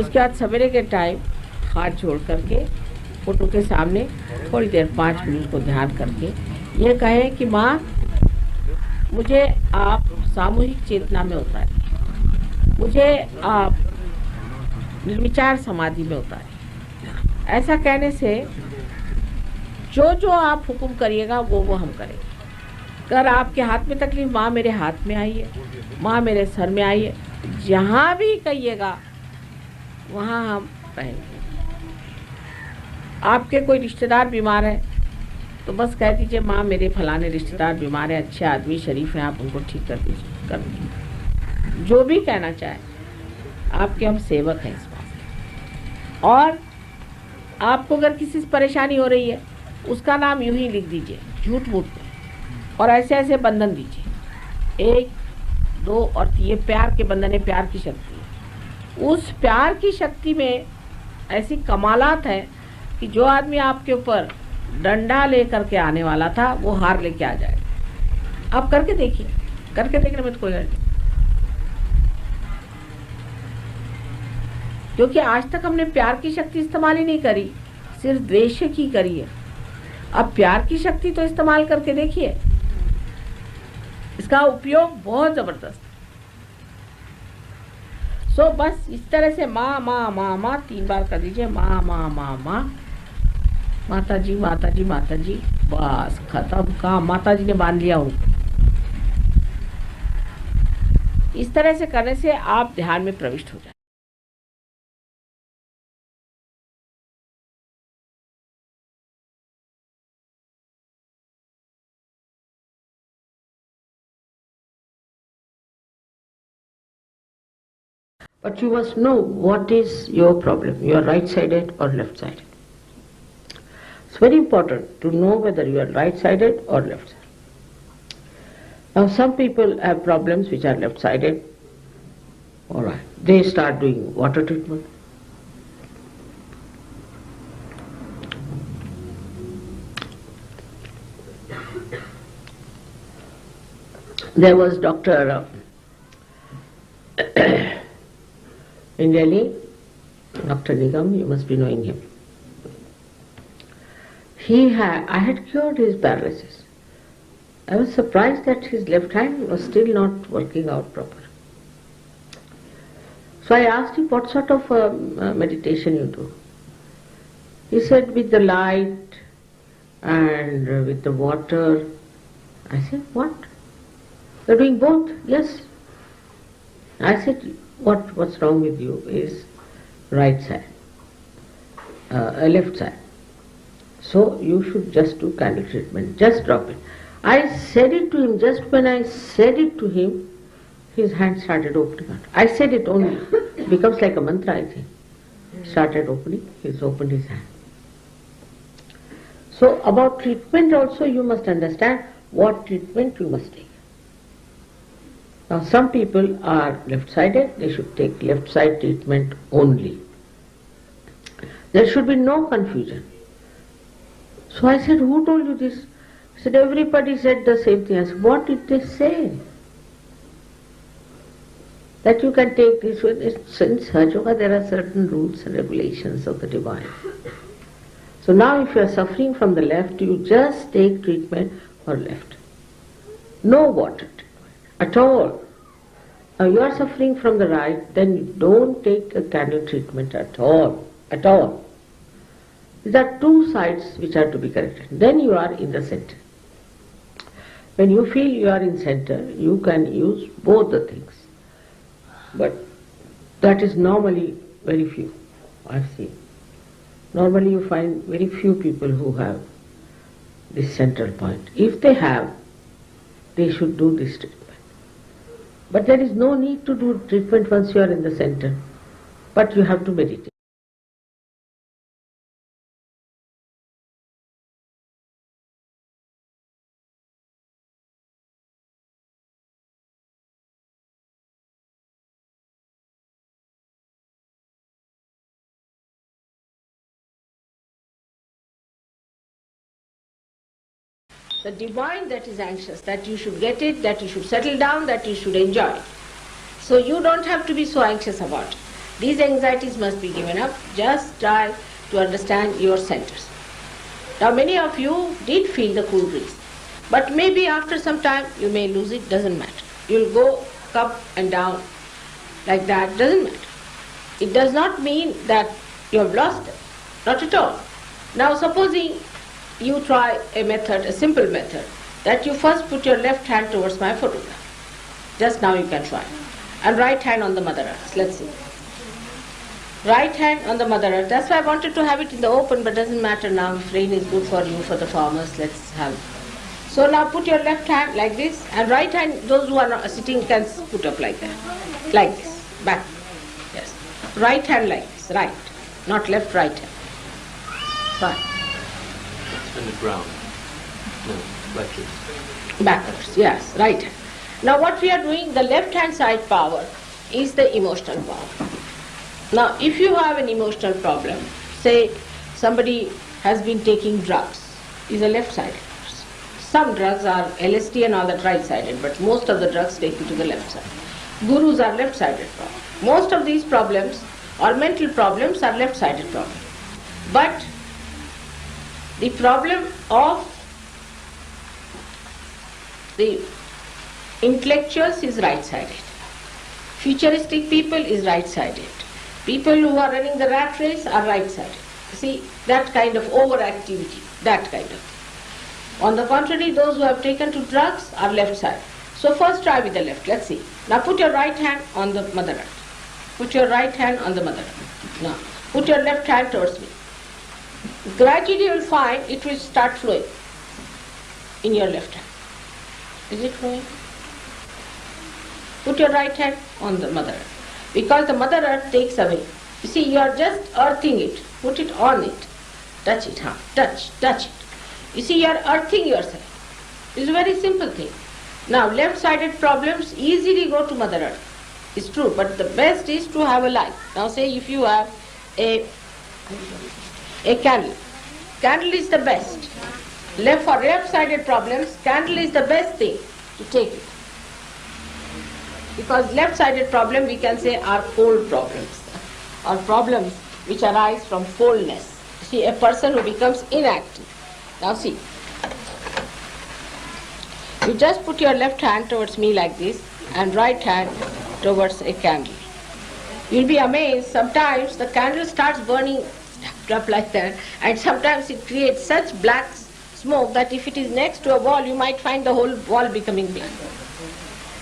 उसके बाद सवेरे के टाइम हाथ जोड़ करके फोटो के सामने थोड़ी देर 5 मिनट को ध्यान करके ये कहें कि माँ मुझे आप सामूहिक चेतना में उतारें, मुझे आप निर्विचार समाधि में उतारें। ऐसा कहने से जो जो आप हुक्म करिएगा वो हम करेंगे। अगर आपके हाथ में तकलीफ, माँ मेरे हाथ में आई है, माँ मेरे सर में आई है, जहाँ भी कहिएगा वहाँ हम रहेंगे। आपके कोई रिश्तेदार बीमार है तो बस कह दीजिए माँ मेरे फलाने रिश्तेदार बीमार है, अच्छे आदमी शरीफ हैं, आप उनको ठीक कर दीजिए, कर दीजिए। जो भी कहना चाहे, आपके हम सेवक हैं इस बात। और आपको अगर किसी से परेशानी हो रही है उसका नाम यूं ही लिख दीजिए झूठ मूठ में, और ऐसे ऐसे बंधन दीजिए 1, 2 और 3। ये प्यार के बंधन है, प्यार की शक्ति है। उस प्यार की शक्ति में ऐसी कमालात है कि जो आदमी आपके ऊपर डंडा लेकर के आने वाला था वो हार लेके आ जाएगा। आप करके देखिए, करके देखने में तो कोई हर्ज नहीं, क्योंकि आज तक हमने प्यार की शक्ति इस्तेमाल ही नहीं करी, सिर्फ द्वेष की करी है। अब प्यार की शक्ति तो इस्तेमाल करके देखिए, इसका उपयोग बहुत जबरदस्त। सो बस इस तरह से माँ माँ माँ माँ 3 बार कर दीजिए, माँ माँ माँ माँ, माता जी माता जी माता जी, बस खत्म काम। माता जी ने बांध लिया उनको। इस तरह से करने से आप ध्यान में प्रविष्ट हो जाए। But you must know what is your problem. You are right-sided or left-sided. It's very important to know whether you are right-sided or left-sided. Now some people have problems which are left-sided. All right, they start doing water treatment. There was Dr. in Delhi, Dr. Nigam, you must be knowing him. I had cured his paralysis. I was surprised that his left hand was still not working out proper. So I asked him, what sort of meditation you do? He said, with the light and with the water. I said, what? You're doing both? Yes. I said, what's wrong with you is right side, left side. So you should just do candle treatment, just drop it. I said it to him, just when I said it to him, his hand started opening out. I said it only, it becomes like a mantra, I think. Started opening, he's opened his hand. So about treatment also you must understand what treatment you must take. Now some people are left-sided, they should take left side treatment only. There should be no confusion. So I said, who told you this? He said, everybody said the same thing. I said, what did they say? That you can take this way. In Sahaja Yoga there are certain rules and regulations of the divine. So now if you are suffering from the left, you just take treatment for left. No water treatment at all. Now you are suffering from the right, then you don't take a candle treatment at all. At all. These are two sides which are to be corrected. Then you are in the center. When you feel you are in center, you can use both the things. But that is normally very few, I've seen. Normally you find very few people who have this central point. If they have, they should do this treatment. But there is no need to do treatment once you are in the center. But you have to meditate. The divine that is anxious, that you should get it, that you should settle down, that you should enjoy it. So you don't have to be so anxious about it. These anxieties must be given up. Just try to understand your centers. Now many of you did feel the cool breeze, but maybe after some time you may lose it, doesn't matter. You'll go up and down like that, doesn't matter. It does not mean that you have lost it, not at all. Now supposing you try a method, a simple method, that you first put your left hand towards my photograph. Just now you can try. And right hand on the Mother Earth. Let's see. Right hand on the Mother Earth. That's why I wanted to have it in the open, but doesn't matter now. If rain is good for you, for the farmers, let's have it. So now put your left hand like this, and right hand, those who are not sitting can put up like that. Like this. Back. Yes. Right hand like this. Right. Not left, right hand. Fine. And the ground. No, backwards. Backwards, yes, right hand. Now what we are doing, the left hand side power is the emotional power. Now if you have an emotional problem, say somebody has been taking drugs, is a left-sided person. Some drugs are LSD and all that right-sided, but most of the drugs take you to the left side. Gurus are left-sided problems. Most of these problems or mental problems are left-sided problems. But the problem of the intellectuals is right-sided. Futuristic people is right-sided. People who are running the rat race are right-sided. See, that kind of overactivity, that kind of. On the contrary, those who have taken to drugs are left-sided. So first try with the left. Let's see. Now put your right hand on the Mother Earth. Put your right hand on the Mother Earth. Now put your left hand towards me. Gradually you will find it will start flowing in your left hand. Is it flowing? Put your right hand on the Mother Earth. Because the Mother Earth takes away. You see, you are just earthing it. Put it on it. Touch it, huh? Touch it. You see, you are earthing yourself. It's a very simple thing. Now, left-sided problems easily go to Mother Earth. It's true, but the best is to have a light. Now say if you have a candle. Candle is the best. For left-sided problems, candle is the best thing to take it. Because left-sided problem we can say are cold problems, or problems which arise from coldness. See, a person who becomes inactive. Now see, you just put your left hand towards me like this and right hand towards a candle. You'll be amazed, sometimes the candle starts burning up like that, and sometimes it creates such black smoke that if it is next to a wall, you might find the whole wall becoming black.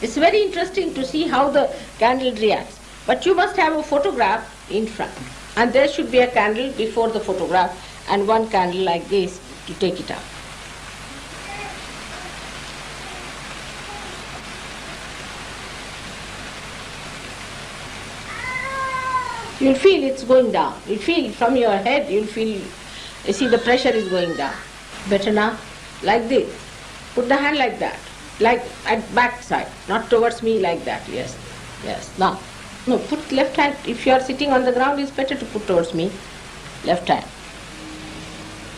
It's very interesting to see how the candle reacts. But you must have a photograph in front, and there should be a candle before the photograph and one candle like this to take it out. You'll feel it's going down. You'll feel from your head, you'll feel, you see the pressure is going down. Better now? Like this. Put the hand like that. Like at back side, not towards me like that. Yes. Now, no, put left hand. If you are sitting on the ground, it's better to put towards me. Left hand.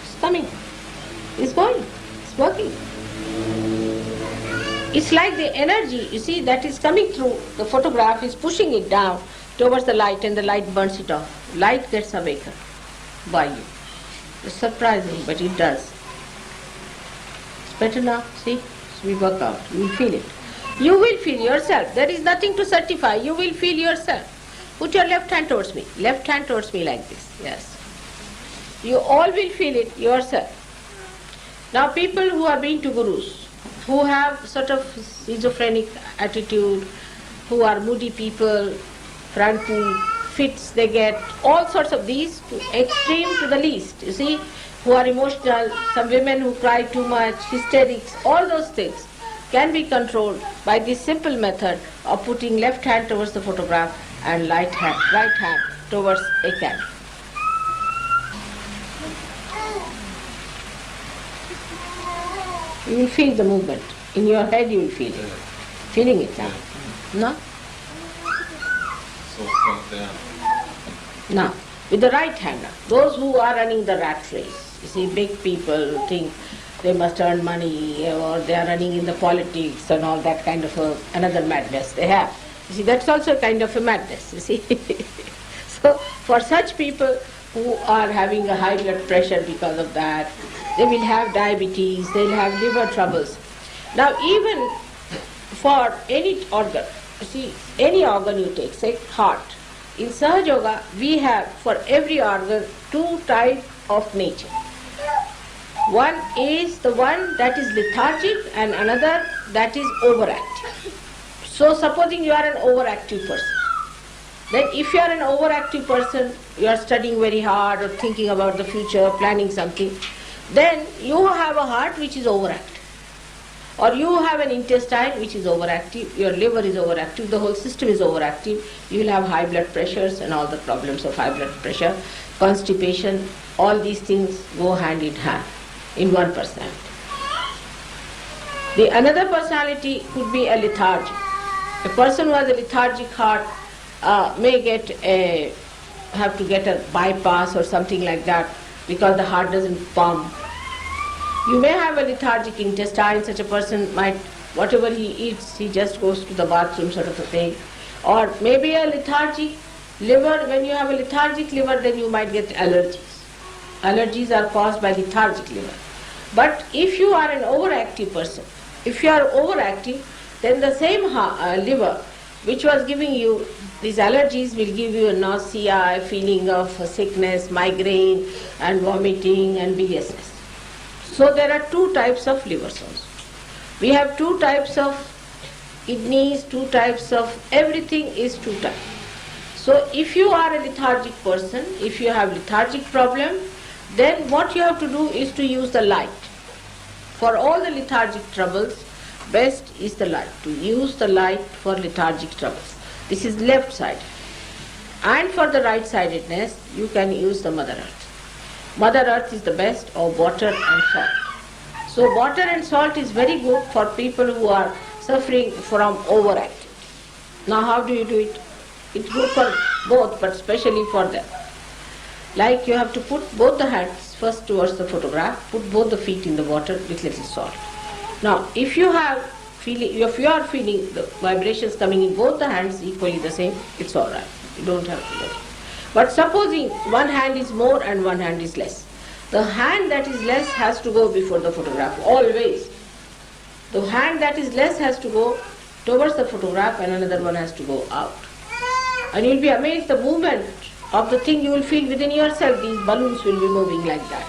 It's coming. It's going. It's working. It's like the energy, you see, that is coming through the photograph is pushing it down towards the light, and the light burns it off. Light gets awakened by you. It's surprising, but it does. It's better now, see? So we work out. You will feel it. You will feel yourself. There is nothing to certify. You will feel yourself. Put your left hand towards me. Left hand towards me like this. Yes. You all will feel it yourself. Now people who are being to gurus, who have sort of schizophrenic attitude, who are moody people, frantic, fits they get, all sorts of these, to extreme to the least, you see, who are emotional, some women who cry too much, hysterics, all those things can be controlled by this simple method of putting left hand towards the photograph and right hand towards a candle. You will feel the movement. In your head you will feel it. Feeling it now. No? Now, with the right hand, those who are running the rat race, you see, big people think they must earn money, or they are running in the politics and all that kind of another madness they have. You see, that's also a kind of a madness, you see. For such people who are having a high blood pressure because of that, they will have diabetes, they will have liver troubles. Now even for any organ, see, any organ you take, say heart, in Sahaja Yoga we have for every organ two types of nature. One is the one that is lethargic and another that is overactive. So supposing you are an overactive person, then if you are an overactive person, you are studying very hard or thinking about the future, planning something, then you have a heart which is overactive. Or you have an intestine which is overactive, your liver is overactive, the whole system is overactive, you will have high blood pressures and all the problems of high blood pressure, constipation, all these things go hand in hand in one personality. The another personality could be a lethargic. A person who has a lethargic heart may have to get a bypass or something like that because the heart doesn't pump. You may have a lethargic intestine, such a person might, whatever he eats, he just goes to the bathroom sort of a thing. Or maybe a lethargic liver, when you have a lethargic liver then you might get allergies. Allergies are caused by lethargic liver. But if you are an overactive person, if you are overactive, then the same liver which was giving you these allergies will give you a nausea, a feeling of sickness, migraine and vomiting and biliousness. So there are two types of livers also. We have two types of kidneys, two types of everything is two types. So if you are a lethargic person, if you have lethargic problem, then what you have to do is to use the light. For all the lethargic troubles, best is the light, to use the light for lethargic troubles. This is left side. And for the right-sidedness, you can use the Mother Earth. Mother Earth is the best, or water and salt. So water and salt is very good for people who are suffering from overactivity. Now how do you do it? It's good for both, but especially for them. Like you have to put both the hands first towards the photograph, put both the feet in the water with little salt. Now if you are feeling the vibrations coming in both the hands equally the same, it's alright. You don't have to do it. But supposing one hand is more and one hand is less. The hand that is less has to go before the photograph, always. The hand that is less has to go towards the photograph and another one has to go out. And you'll be amazed the movement of the thing you will feel within yourself. These balloons will be moving like that.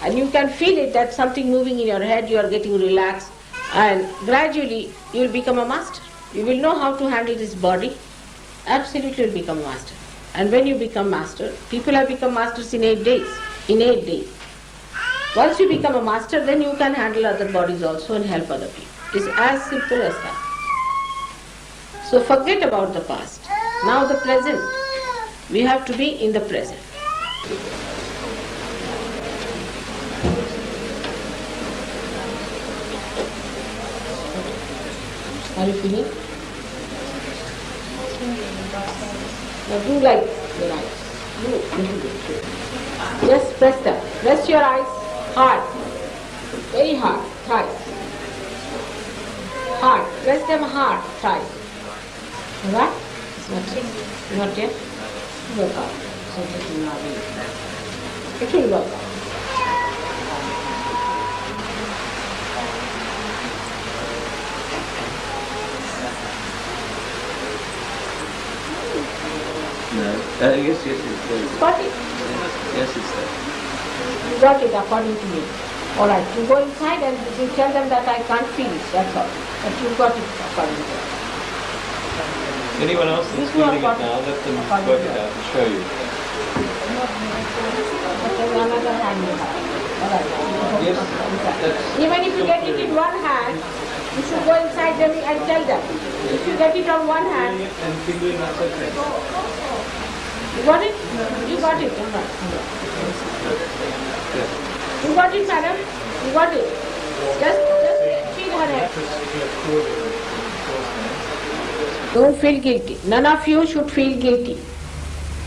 And you can feel it, that something moving in your head, you are getting relaxed. And gradually you will become a master. You will know how to handle this body. Absolutely will become a master. And when you become master, people have become masters in 8 days. In 8 days. Once you become a master, then you can handle other bodies also and help other people. It's as simple as that. So forget about the past. Now the present. We have to be in the present. Are you feeling? Now do like your eyes. Do. Just press them. Press your eyes hard. Very hard. Tight. Hard. Press them hard. Tight. Alright? It's not yet. Not yet. Work out. So it will not be. It will work out. Yes, it's there. Got it? Yes, it's there. You got it according to me. Alright, you go inside and you tell them that I can't feel it, that's all. But you got it according to me. Anyone else that's feeling it now, let them work it out and show you. Another hand you have. Alright. Yes, that's... Even if you get it in one hand, you should go inside them and tell them. If you get it on one hand... And finger in outside hand. You got it? You got it. You got it, madam? You got it? Just feel her head. Don't feel guilty. None of you should feel guilty.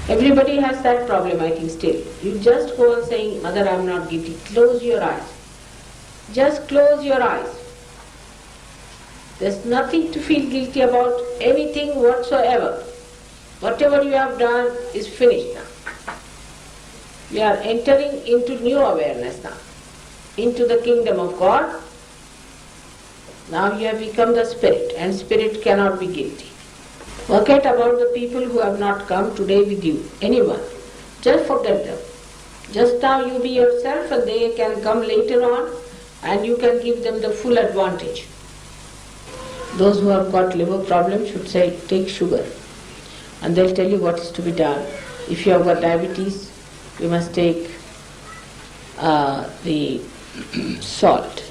Everybody has that problem, I think, still. You just go on saying, Mother, I am not guilty. Close your eyes. Just close your eyes. There's nothing to feel guilty about, anything whatsoever. Whatever you have done is finished now. We are entering into new awareness now, into the kingdom of God. Now you have become the spirit, and spirit cannot be guilty. Forget about the people who have not come today with you, anyone. Just forget them. Just now you be yourself, and they can come later on, and you can give them the full advantage. Those who have got liver problems should say, take sugar, and they'll tell you what is to be done. If you have got diabetes, you must take the salt.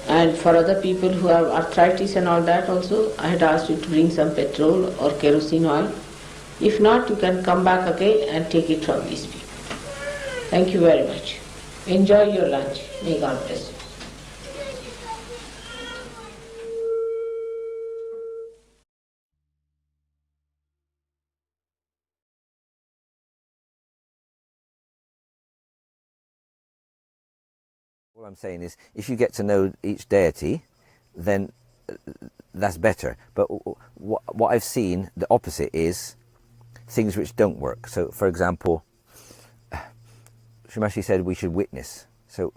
And for other people who have arthritis and all that also, I had asked you to bring some petrol or kerosene oil. If not, you can come back again and take it from these people. Thank you very much. Enjoy your lunch. May God bless you. All I'm saying is, if you get to know each deity, then that's better. But what I've seen, the opposite is things which don't work. So, for example, Shri Mataji said we should witness. So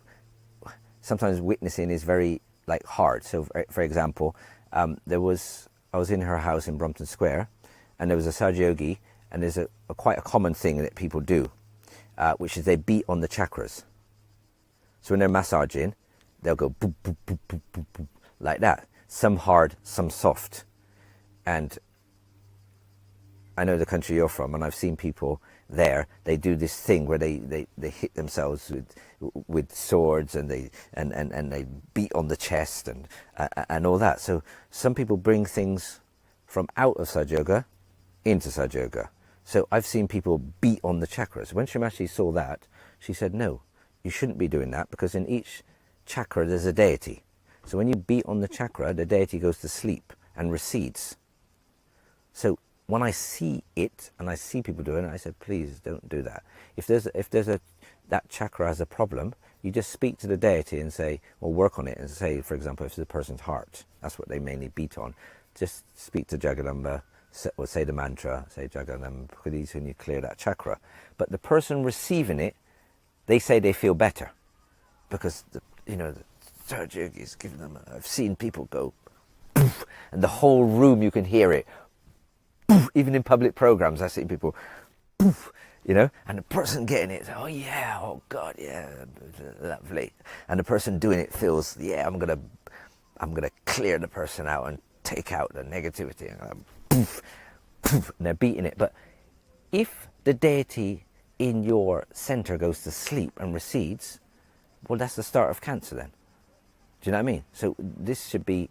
sometimes witnessing is very hard. So, for example, I was in her house in Brompton Square, and there was a Sahaja Yogi, and there's quite a common thing that people do, which is they beat on the chakras. So when they're massaging, they'll go boop, boop, boop, boop, boop, boop, like that. Some hard, some soft. And I know the country you're from, and I've seen people there, they do this thing where they hit themselves with swords, and they beat on the chest and all that. So some people bring things from out of Sahaja Yoga into Sahaja Yoga. So I've seen people beat on the chakras. When Shri Mataji saw that, she said, no, you shouldn't be doing that, because in each chakra there's a deity. So when you beat on the chakra, the deity goes to sleep and recedes. So when I see it, and I see people doing it, I said, please don't do that. If that chakra has a problem, you just speak to the deity and say, well, work on it. And say, for example, if it's the person's heart, that's what they mainly beat on, just speak to Jagadamba, or say the mantra, say Jagadamba, please, when you clear that chakra. But the person receiving it, they say they feel better, because the Sahaja Yogi is giving them. I've seen people go, poof, and the whole room you can hear it. Poof, even in public programs, I've seen people, poof, and the person getting it, oh yeah, oh God, yeah, lovely, and the person doing it feels, yeah, I'm gonna clear the person out and take out the negativity, and poof, poof, and they're beating it. But if the deity in your center goes to sleep and recedes, well, that's the start of cancer then. Do you know what I mean? So this should be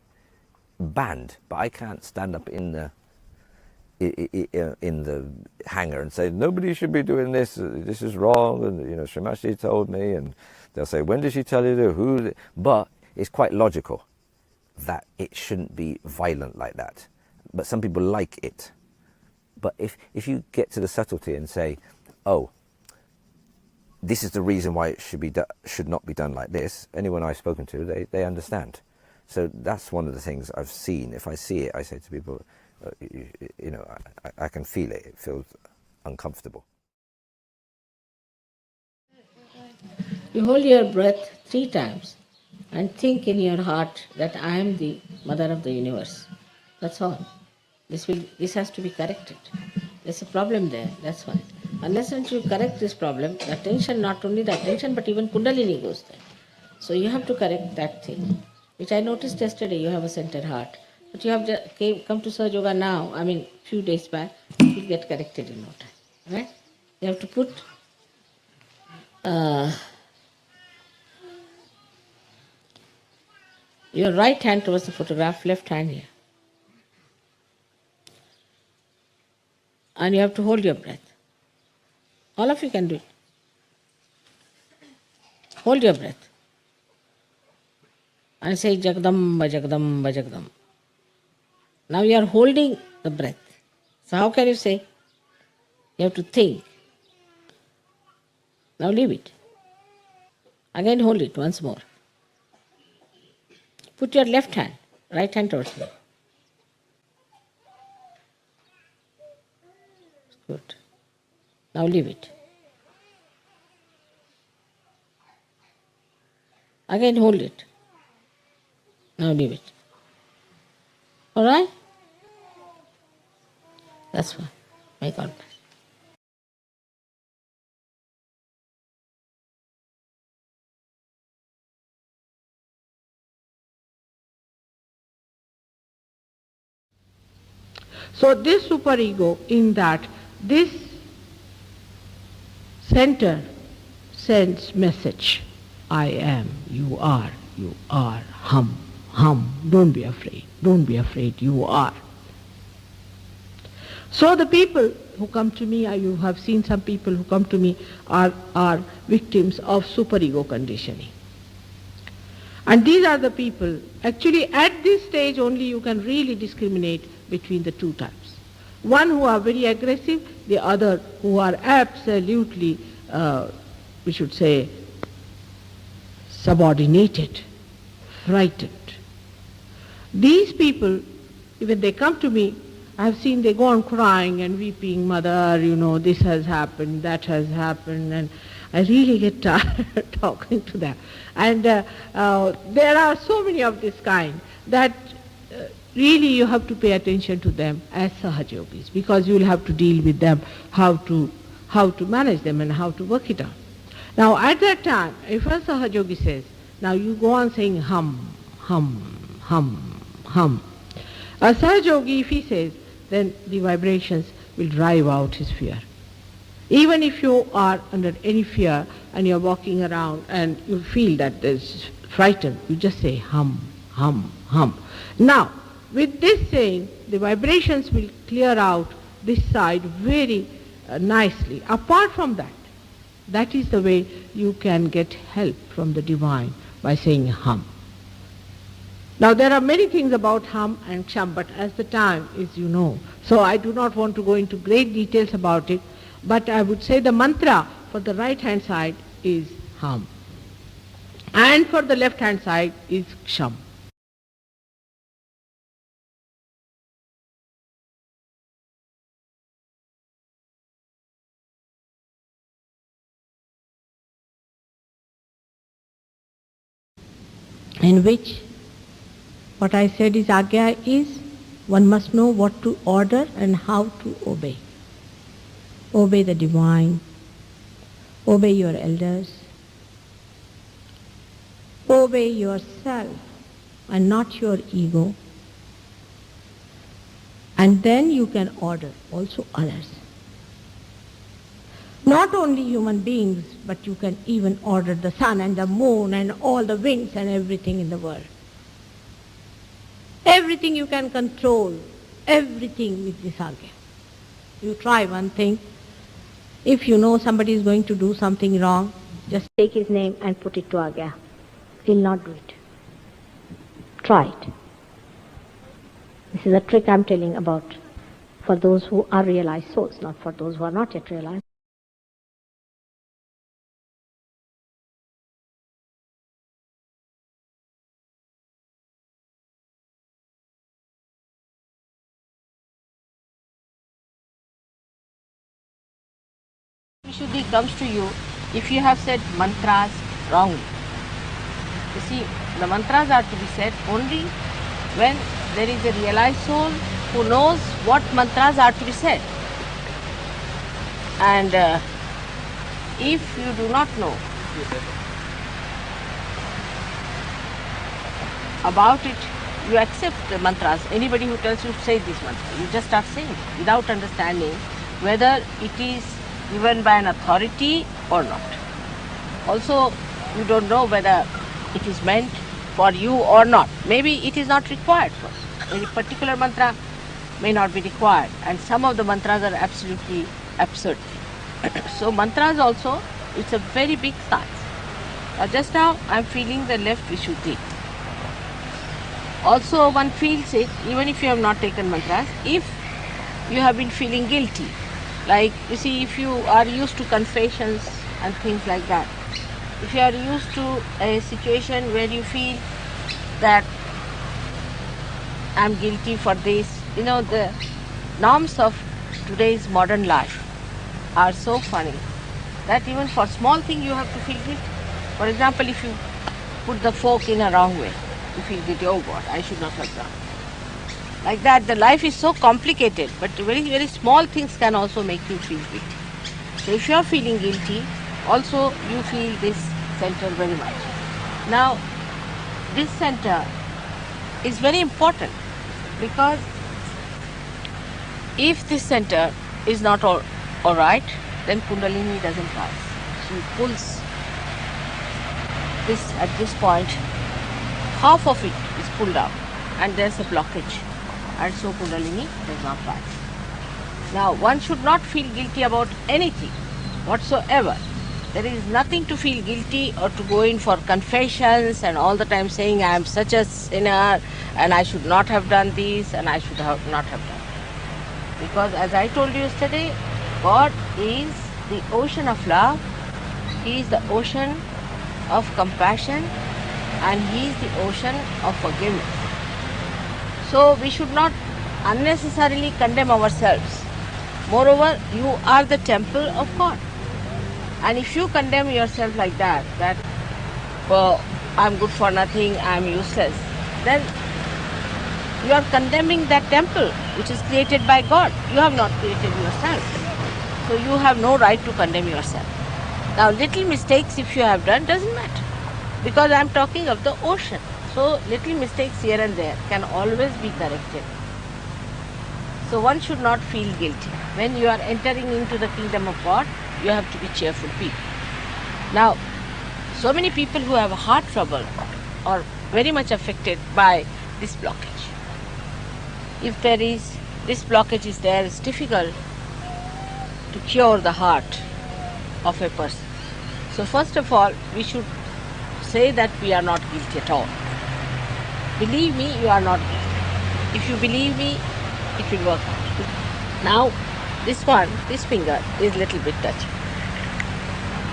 banned, but I can't stand up in the hangar and say, nobody should be doing this, this is wrong, and Shri Mataji told me, and they'll say, when did she tell you to, who? But it's quite logical that it shouldn't be violent like that. But some people like it. But if you get to the subtlety and say, oh, this is the reason why it should not be done like this, anyone I've spoken to, they understand. So that's one of the things I've seen. If I see it, I say to people, I can feel it. It feels uncomfortable. You hold your breath 3 times and think in your heart that I am the mother of the universe. That's all. This has to be corrected. There's a problem there, that's why. Unless you correct this problem, the attention, not only the attention, but even Kundalini goes there. So you have to correct that thing, which I noticed yesterday. You have a centered heart. But you have come to Sahaja Yoga now, few days back, it will get corrected in no time. Right? You have to put your right hand towards the photograph, left hand here. And you have to hold your breath. All of you can do it. Hold your breath. And say Jagdamba, Jagdamba, Jagdamba. Now you are holding the breath. So how can you say? You have to think. Now leave it. Again hold it once more. Put your left hand, right hand towards me. Good. Now leave it. Again hold it. Now leave it. Alright? That's why. May God bless. So this superego, in that this center sends message. I am, you are, hum, hum, don't be afraid, you are. So the people who come to me, you have seen some people who come to me are victims of superego conditioning. And these are the people, actually at this stage only you can really discriminate between the two types. One who are very aggressive, the other who are absolutely, we should say, subordinated, frightened. These people, even they come to me, I have seen they go on crying and weeping, mother, this has happened, that has happened, and I really get tired talking to them. And there are so many of this kind that really you have to pay attention to them as Sahaja Yogis, because you will have to deal with them, how to manage them and how to work it out. Now at that time, if a Sahaja Yogi says, now you go on saying hum, hum, hum, hum. A Sahaja Yogi, if he says, then the vibrations will drive out his fear. Even if you are under any fear and you are walking around and you feel that there's frightened, you just say hum, hum, hum. Now, with this saying, the vibrations will clear out this side very nicely. Apart from that, that is the way you can get help from the divine, by saying hum. Now there are many things about hum and ksham, but as the time is, so I do not want to go into great details about it, but I would say the mantra for the right hand side is hum, and for the left hand side is ksham. In which what I said is Agnya is one must know what to order and how to obey. Obey the divine, obey your elders, obey yourself and not your ego, and then you can order also others. Not only human beings, but you can even order the sun and the moon and all the winds and everything in the world. Everything you can control, everything with this Agnya. You try one thing. If you know somebody is going to do something wrong, just take his name and put it to Agnya. He'll not do it. Try it. This is a trick I'm telling about for those who are realized souls, not for those who are not yet realized. Vishuddhi comes to you if you have said mantras wrongly. You see, the mantras are to be said only when there is a realized soul who knows what mantras are to be said. And if you do not know about it, you accept the mantras. Anybody who tells you to say this mantra, you just start saying it without understanding whether it is given by an authority or not. Also, you don't know whether it is meant for you or not. Maybe it is not required for you. Any particular mantra may not be required, and some of the mantras are absolutely absurd. So mantras also, it's a very big science. Just now I am feeling the left Vishuddhi. Also one feels it even if you have not taken mantras, if you have been feeling guilty. Like, you see, if you are used to confessions and things like that, if you are used to a situation where you feel that I am guilty for this, the norms of today's modern life are so funny that even for small thing you have to feel guilty. For example, if you put the fork in a wrong way. You feel guilty, oh God, I should not have done. Like that, the life is so complicated, but very, very small things can also make you feel guilty. So if you are feeling guilty, also you feel this center very much. Now, this center is very important because if this center is not all right, then Kundalini doesn't rise. She pulls this at this point, half of it is pulled out and there's a blockage, and so Kundalini does not rise. Now, one should not feel guilty about anything whatsoever. There is nothing to feel guilty or to go in for confessions and all the time saying I am such a sinner and I should not have done this and I should not have done. Because as I told you yesterday, God is the ocean of love, He is the ocean of compassion, and He is the ocean of forgiveness. So we should not unnecessarily condemn ourselves. Moreover, you are the temple of God. And if you condemn yourself like that, oh, I'm good for nothing, I'm useless, then you are condemning that temple which is created by God. You have not created yourself. So you have no right to condemn yourself. Now, little mistakes if you have done doesn't matter, because I am talking of the ocean. So little mistakes here and there can always be corrected. So one should not feel guilty. When you are entering into the kingdom of God, you have to be cheerful people. Now, so many people who have heart trouble are very much affected by this blockage. If this blockage is there, it's difficult to cure the heart of a person. So first of all, we should say that we are not guilty at all. Believe me, you are not guilty. If you believe me, it will work out. Now, this finger is a little bit touchy.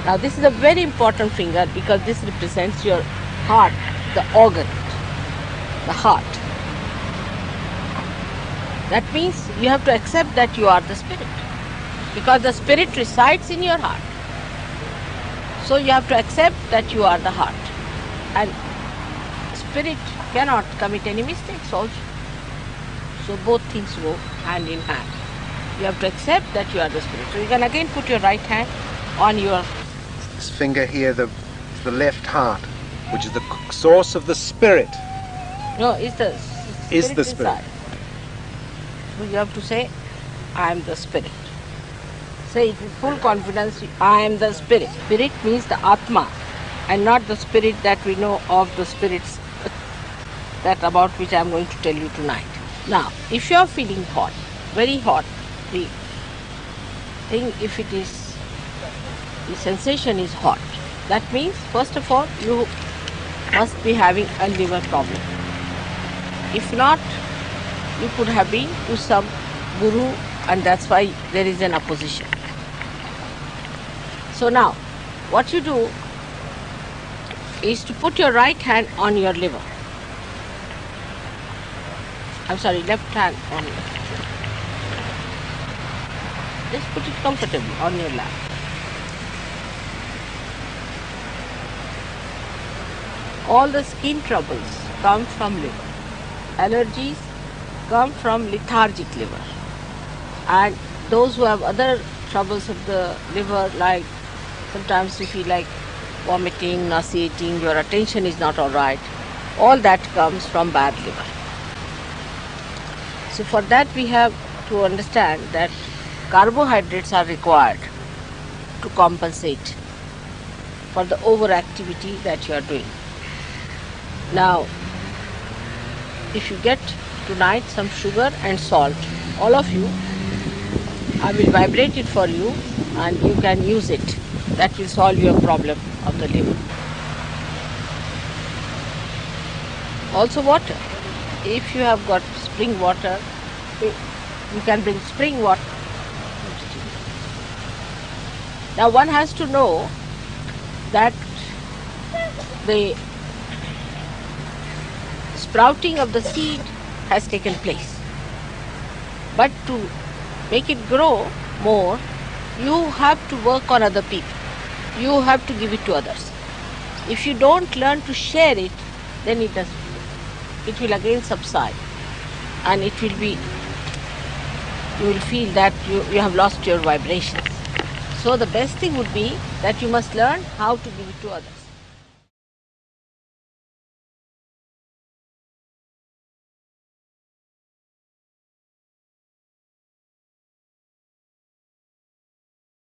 Now, this is a very important finger because this represents your heart, the organ, the heart. That means you have to accept that you are the spirit, because the spirit resides in your heart. So you have to accept that you are the heart, and spirit cannot commit any mistakes also. So both things go hand in hand. You have to accept that you are the spirit. So you can again put your right hand on your... This finger here, the left heart, which is the source of the spirit. No, it's the spirit. Is the spirit. Inside. So you have to say, I am the spirit. Say it with full confidence, I am the spirit. Spirit means the Atma, and not the spirit that we know of, the spirits that about which I am going to tell you tonight. Now, if you are feeling hot, very hot, the thing, if it is, the sensation is hot, that means first of all you must be having a liver problem. If not, you could have been to some guru, and that's why there is an opposition. So now, what you do is to put your right hand on your liver. Left hand on your liver. Just put it comfortably on your lap. All the skin troubles come from liver. Allergies come from lethargic liver. And those who have other troubles of the liver, like sometimes you feel like vomiting, nauseating, your attention is not all right, all that comes from bad liver. So for that we have to understand that carbohydrates are required to compensate for the overactivity that you are doing. Now, if you get tonight some sugar and salt, all of you, I will vibrate it for you and you can use it. That will solve your problem of the liver. Also water. If you have got spring water, you can bring spring water. Now one has to know that the sprouting of the seed has taken place. But to make it grow more, you have to work on other people. You have to give it to others. If you don't learn to share it, then it will again subside, and you will feel that you have lost your vibrations. So the best thing would be that you must learn how to give it to others.